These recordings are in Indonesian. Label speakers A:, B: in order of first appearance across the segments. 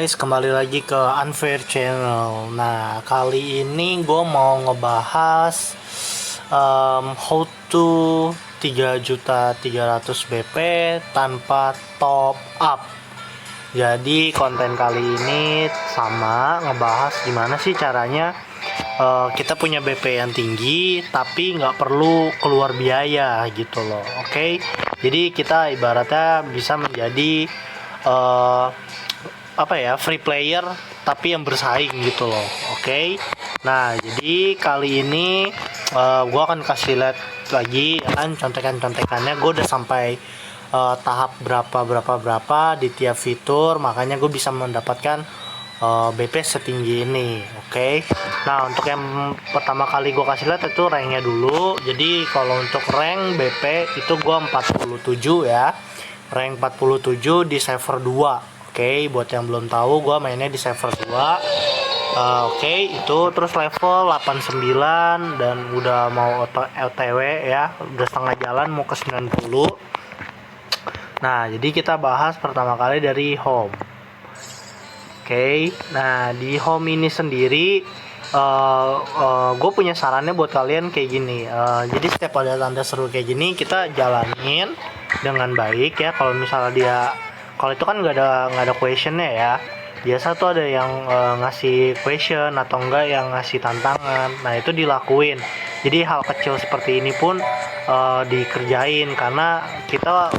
A: guys, kembali lagi ke Unfair Channel. Nah, kali ini gue mau ngebahas how to 3.300.000 BP tanpa top up. Jadi konten kali ini sama ngebahas gimana sih caranya kita punya BP yang tinggi tapi nggak perlu keluar biaya gitu loh. Oke, jadi kita ibaratnya bisa menjadi free player tapi yang bersaing gitu loh. Oke. Nah, jadi kali ini gue akan kasih lihat lagi ya kan contekan-contekannya. Gue udah sampai tahap berapa di tiap fitur, makanya gue bisa mendapatkan BP setinggi ini. Oke. Nah, untuk yang pertama kali gue kasih lihat itu ranknya dulu. Jadi kalau untuk rank BP itu gue 47 ya. Rank 47 di server 2. Oke, buat yang belum tahu, gue mainnya di server 2. Oke, itu terus level 89 dan udah mau OTW ya, udah setengah jalan mau ke 90. Nah, jadi kita bahas pertama kali dari home. Oke, nah di home ini sendiri gue punya sarannya buat kalian kayak gini. Jadi setiap ada tanda seru kayak gini kita jalanin dengan baik ya. Kalau misalnya kalau itu kan nggak ada questionnya ya, biasa tuh ada yang ngasih question atau enggak yang ngasih tantangan. Nah, itu dilakuin. Jadi hal kecil seperti ini pun dikerjain, karena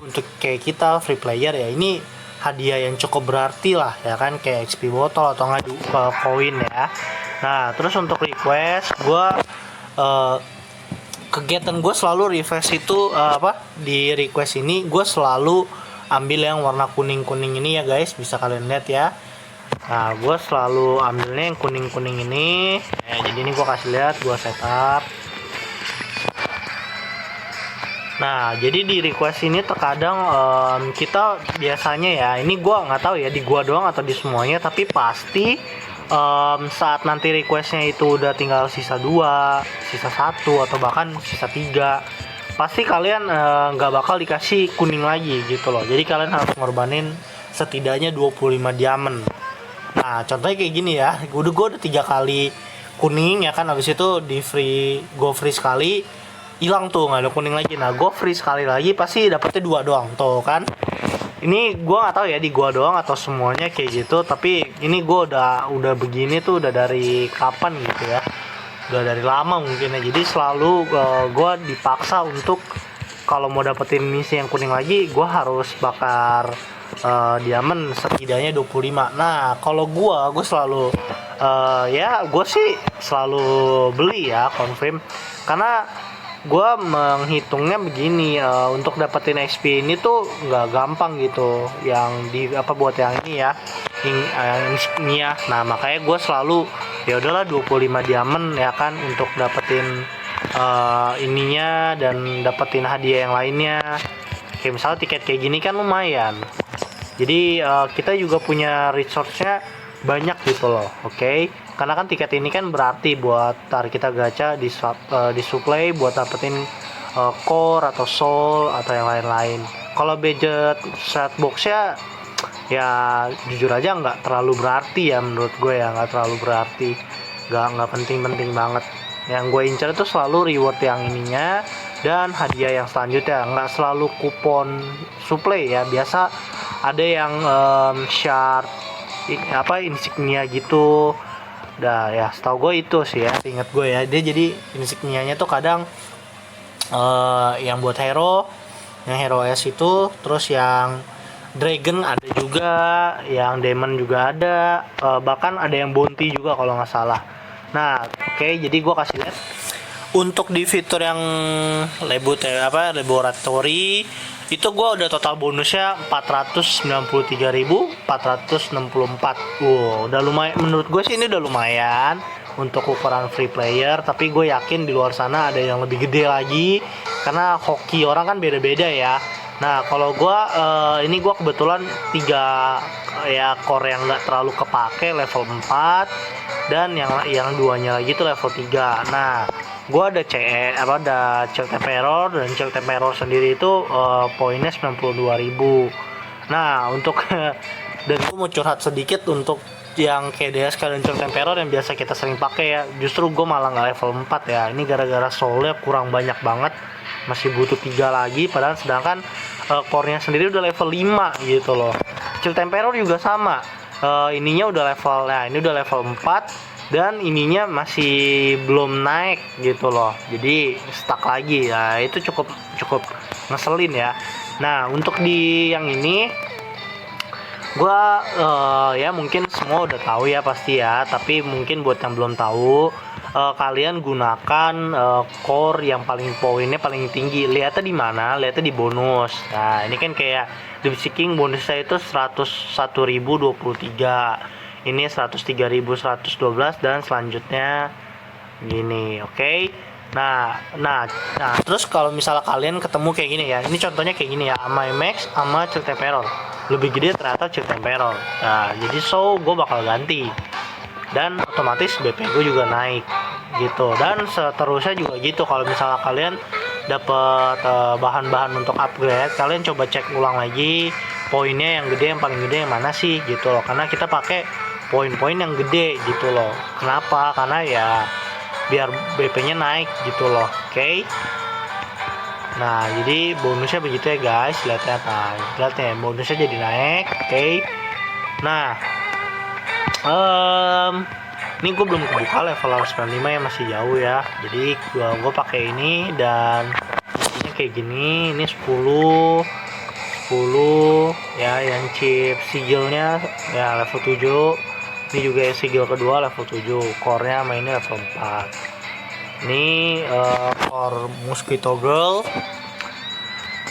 A: untuk kita free player ya, ini hadiah yang cukup berarti lah ya kan, kayak XP botol atau nggak koin ya. Nah, terus untuk request gue kegiatan gue selalu refresh itu di request ini gue selalu ambil yang warna kuning-kuning ini ya guys, bisa kalian lihat ya. Nah, gue selalu ambilnya yang kuning-kuning ini. Jadi ini gue kasih lihat, gue setup. Nah, jadi di request ini terkadang kita biasanya ya, ini gue nggak tahu ya di gua doang atau di semuanya, tapi pasti saat nanti requestnya itu udah tinggal sisa 2, sisa 1 atau bahkan sisa 3, pasti kalian nggak bakal dikasih kuning lagi gitu loh. Jadi kalian harus ngorbanin setidaknya 25 diamond. Nah, contohnya kayak gini ya, gue udah 3 kali kuning ya kan, habis itu di go free sekali, hilang tuh, nggak ada kuning lagi. Nah, go free sekali lagi pasti dapetnya 2 doang tuh kan. Ini gue nggak tahu ya di gua doang atau semuanya kayak gitu, tapi ini gue udah begini tuh udah dari kapan gitu ya, udah dari lama mungkin ya. Jadi selalu gue dipaksa untuk kalau mau dapetin misi yang kuning lagi, gue harus bakar diamond setidaknya 25. Nah, kalau gue selalu gue sih selalu beli ya confirm, karena gue menghitungnya begini, untuk dapetin XP ini tuh nggak gampang gitu, yang buat yang ini ya, ini ya. Nah, makanya gue selalu ya udahlah 25 diamond ya kan untuk dapetin ininya dan dapetin hadiah yang lainnya. Kayak misalnya tiket kayak gini kan lumayan, jadi kita juga punya resource-nya banyak gitu loh. Oke. Karena kan tiket ini kan berarti buat tarik kita gacha di supply buat dapetin core atau soul atau yang lain-lain. Kalau budget set box-nya ya jujur aja nggak terlalu berarti ya, menurut gue ya nggak terlalu berarti, nggak penting-penting banget. Yang gue incer itu selalu reward yang ininya dan hadiah yang selanjutnya, nggak selalu kupon supply ya. Biasa ada yang shard insignia gitu. Dah ya, setahu gue itu sih ya, ingat gue ya, dia jadi insignianya tuh kadang yang buat hero, yang hero S itu, terus yang dragon ada juga, yang demon juga ada, bahkan ada yang bounty juga kalau nggak salah. Nah, oke, jadi gue kasih lihat untuk di fitur yang laboratory itu gue udah total bonusnya 493.464. Wow, udah lumayan, menurut gue sih ini udah lumayan untuk ukuran free player, tapi gue yakin di luar sana ada yang lebih gede lagi, karena hoki orang kan beda-beda ya. Nah, kalau gue ini gue kebetulan 3 ya core yang nggak terlalu kepake level 4, dan yang duanya lagi itu level 3. Nah, gue ada Child Emperor, dan Child Emperor sendiri itu poinnya 92.000. Nah, untuk Dan gue mau curhat sedikit untuk yang kayak DSK dan Chiltern Terror yang biasa kita sering pakai ya. Justru gue malah nggak level 4 ya. Ini gara-gara soulnya kurang banyak banget. Masih butuh 3 lagi. Padahal sedangkan core-nya sendiri udah level 5 gitu loh. Chiltern Terror juga sama. Ininya udah level, nah ini udah level 4. Dan ininya masih belum naik gitu loh. Jadi stuck lagi ya. Itu cukup ngeselin ya. Nah untuk di yang ini gua ya mungkin semua udah tahu ya pasti ya, tapi mungkin buat yang belum tahu, kalian gunakan core yang paling poinnya paling tinggi. Lihatnya di mana? Lihatnya di bonus. Nah ini kan kayak Deep Seeking bonusnya itu 101.023, ini 103.112, dan selanjutnya gini, oke. Nah, terus kalau misalnya kalian ketemu kayak gini ya, ini contohnya kayak gini ya, sama Max sama Chiltern Terror, lebih gede ternyata Chiltern Terror. Nah, jadi gue bakal ganti, dan otomatis BP gue juga naik gitu, dan seterusnya juga gitu. Kalau misalnya kalian dapat bahan-bahan untuk upgrade, kalian coba cek ulang lagi poinnya yang gede, yang paling gede yang mana sih gitu loh, karena kita pakai poin-poin yang gede gitu loh. Kenapa? Karena ya biar BP-nya naik gitu loh, oke. Nah jadi bonusnya begitu ya guys, lihat ya bonusnya jadi naik, oke. Nah ini gue belum kebuka level 95 ya, masih jauh ya. Jadi gue pakai ini, dan ini kayak gini, ini 10 ya, yang chip sigilnya ya level 7. Ini juga sigil kedua level 7, core-nya mainnya level 4. Ini core Mosquito Girl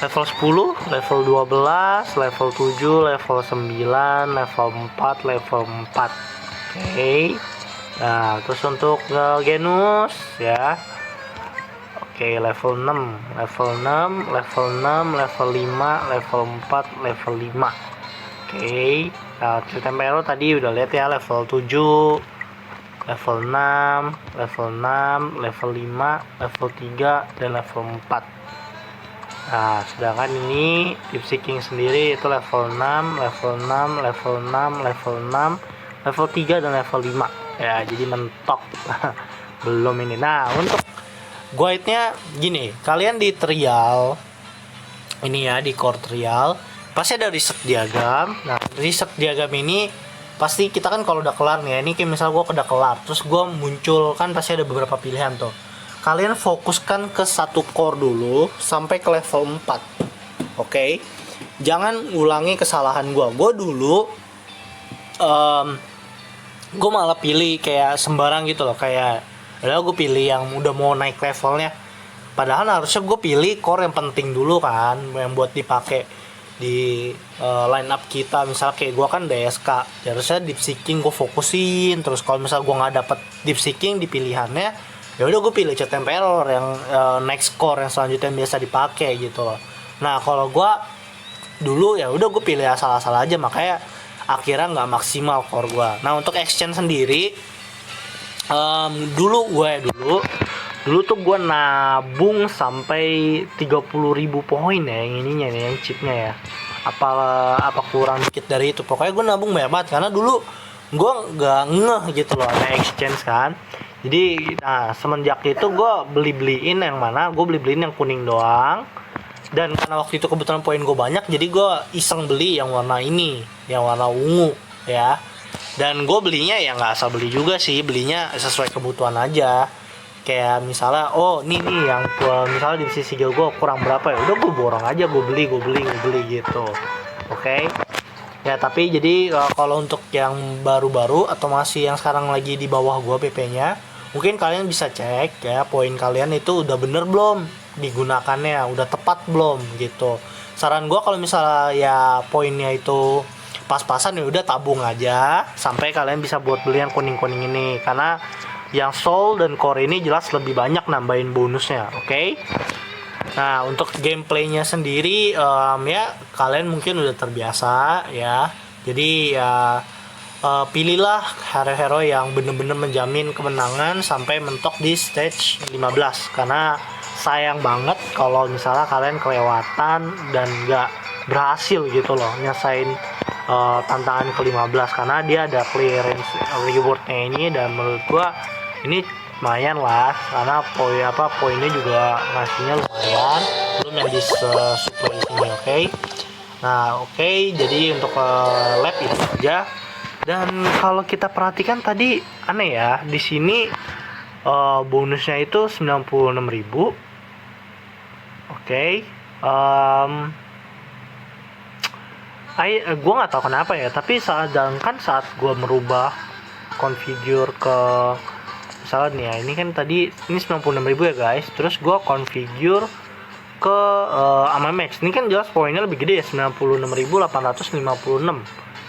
A: level 10, level 12, level 7, level 9, level 4, level 4. Oke. Nah, terus untuk Genus ya. Oke, level 6, level 6, level 6, level 5, level 4, level 5. Oke. Nah, Chiltern Terror tadi udah lihat ya, level 7, level 6, level 6, level 5, level 3, dan level 4. Nah, sedangkan ini Deep Seeking sendiri itu level 6, level 6, level 6, level 6, level 3, dan level 5. Ya, jadi mentok. Belum ini. Nah, untuk guide-nya gini, kalian di trial ini ya, di core trial pasti ada reset diagram. Nah, reset diagram ini pasti kita kan kalau udah kelar nih ya, ini kayak misal gue udah kelar, terus gue muncul kan pasti ada beberapa pilihan tuh. Kalian fokuskan ke satu core dulu sampai ke level 4. Oke? Jangan ulangi kesalahan gue. Gue dulu gue malah pilih kayak sembarang gitu loh, kayak gue pilih yang udah mau naik levelnya. Padahal harusnya gue pilih core yang penting dulu kan, yang buat dipakai di line up kita. Misal kayak gue kan DSK, harusnya Deep Seeking gue fokusin. Terus kalau misal gue nggak dapet Deep Seeking di pilihannya, ya udah gue pilih Chiltern Terror yang next core yang selanjutnya yang biasa dipakai gitu loh. Nah kalau gue dulu ya udah gue pilih asal-asal aja, makanya akhirnya nggak maksimal core gue. Nah untuk exchange sendiri, dulu tuh gue nabung sampai 30.000 poin ya, yang ininya nih, yang chipnya ya. Apa kurang dikit dari itu. Pokoknya gue nabung banyak banget, karena dulu gue nggak ngeh gitu loh ada exchange kan. Jadi nah semenjak itu gue beliin yang mana, gue beliin yang kuning doang. Dan karena waktu itu kebetulan poin gue banyak, jadi gue iseng beli yang warna ini, yang warna ungu ya. Dan gue belinya ya nggak asal beli juga sih, belinya sesuai kebutuhan aja. Kayak misalnya, oh nih yang misalnya di sisi gue kurang berapa ya, udah gue borong aja, gue beli gitu. Oke. Ya tapi jadi kalau untuk yang baru-baru atau masih yang sekarang lagi di bawah gue PP-nya, mungkin kalian bisa cek ya poin kalian itu udah bener belum digunakannya, udah tepat belum gitu. Saran gue kalau misalnya ya poinnya itu pas-pasan, ya udah tabung aja sampai kalian bisa buat beli yang kuning-kuning ini, karena yang soul dan core ini jelas lebih banyak nambahin bonusnya. Oke. Nah untuk gameplaynya sendiri ya kalian mungkin udah terbiasa ya, jadi ya pilihlah hero-hero yang bener-bener menjamin kemenangan sampai mentok di stage 15, karena sayang banget kalau misalnya kalian kelewatan dan gak berhasil gitu loh nyesain tantangan ke-15 karena dia ada clearance rewardnya ini, dan menurut gua ini lumayan lah karena poinnya juga ngasihnya lumayan, belum yang di supply di sini. Oke. Nah, oke, jadi untuk lab itu saja. Dan kalau kita perhatikan tadi aneh ya, di sini bonusnya itu 96.000. Oke. Gue nggak tahu kenapa ya, tapi sedangkan saat gue merubah configure ke misalnya nih ya, ini kan tadi ini 96.000 ya guys, terus gue configure ke Amamex, ini kan jelas poinnya lebih gede ya, 96.856,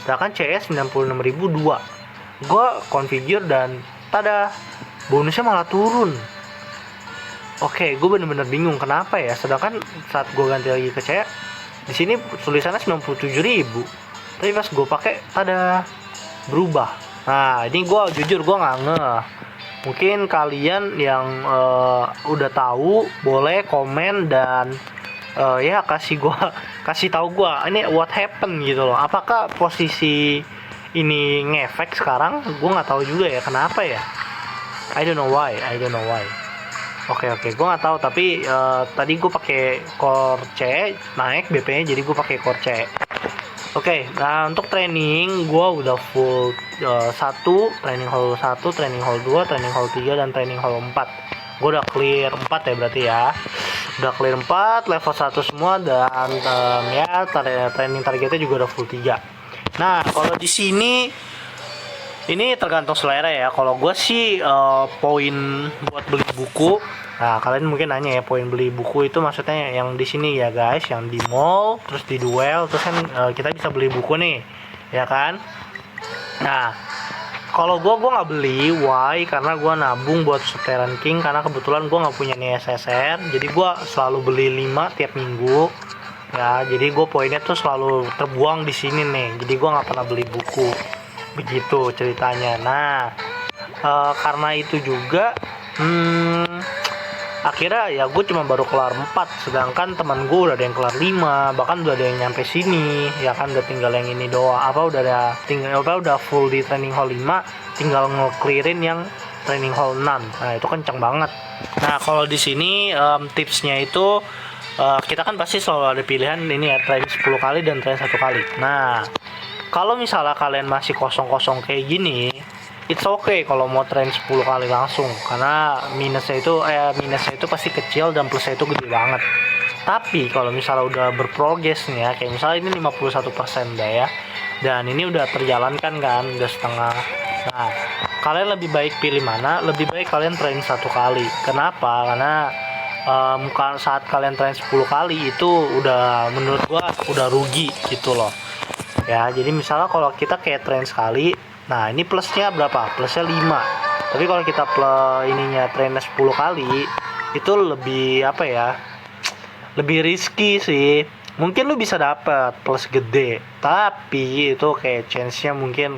A: sedangkan CS 96.002. Gue configure dan tada, bonusnya malah turun. Oke, gue bener-bener bingung kenapa ya, sedangkan saat gue ganti lagi ke CS di sini tulisannya 97.000, tapi pas gue pakai ada berubah. Nah, ini gue jujur gue nggak ngeh. Mungkin kalian yang udah tahu boleh komen dan ya kasih tahu gue ini what happened gitu loh. Apakah posisi ini ngefek sekarang? Gue nggak tahu juga ya kenapa ya. I don't know why. Oke, gue nggak tahu, tapi tadi gue pakai core C naik BP-nya, jadi gue pakai core C. Oke, nah untuk training gue udah full 1, training hall 1, training hall 2, training hall 3, dan training hall 4. Gue udah clear 4 ya berarti ya. Udah clear 4, level 1 semua, dan ya training targetnya juga udah full 3. Nah, kalau di sini ini tergantung selera ya. Kalau gue sih poin buat beli buku. Nah, kalian mungkin nanya ya, poin beli buku itu maksudnya yang di sini ya guys, yang di mall, terus di duel, terus kan kita bisa beli buku nih, ya kan? Nah, kalau gue nggak beli, why? Karena gue nabung buat Subterran King, karena kebetulan gue nggak punya nih SSR, jadi gue selalu beli 5 tiap minggu. Ya, jadi gue poinnya tuh selalu terbuang di sini nih. Jadi gue nggak pernah beli buku. Begitu ceritanya. Nah, karena itu juga akhirnya ya gue cuma baru kelar 4, sedangkan teman gue udah ada yang kelar 5, bahkan udah ada yang nyampe sini, ya kan, udah tinggal yang ini doang, udah full di training hall 5, tinggal nge-clearin yang training hall 6. Nah, itu kenceng banget. Nah, kalau di sini tipsnya itu kita kan pasti selalu ada pilihan ini ya, train 10 kali dan train 1 kali. Nah, kalau misalnya kalian masih kosong-kosong kayak gini, it's okay kalau mau train 10 kali langsung, karena minusnya itu pasti kecil dan plusnya itu gede banget. Tapi kalau misalnya udah berprogres nih ya, kayak misalnya ini 51% dah ya, dan ini udah terjalankan kan, udah setengah. Nah, kalian lebih baik pilih mana? Lebih baik kalian train 1 kali. Kenapa? Karena saat kalian train 10 kali itu udah, menurut gua udah rugi gitu loh ya. Jadi misalnya kalau kita kayak train sekali, nah ini plusnya berapa? Plusnya 5. Tapi kalau kita trainnya 10 kali, itu lebih lebih risky sih. Mungkin lu bisa dapat plus gede, tapi itu kayak chance-nya mungkin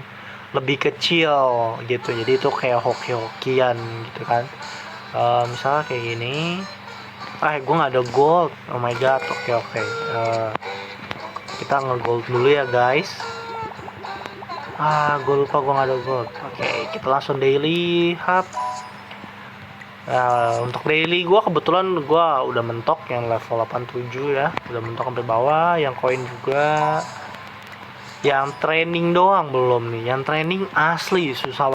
A: lebih kecil gitu. Jadi itu kayak hoki-hokian gitu kan. Misalnya kayak gini, gue nggak ada gold. Oh my god. Oke. Kita nge-gold dulu ya guys. Gue lupa gue nggak ada gold. Oke, kita langsung daily hub. Untuk daily gue kebetulan gue udah mentok yang level 87 ya, udah mentok sampai bawah. Yang koin juga. Yang training doang belum nih. Yang training asli susah.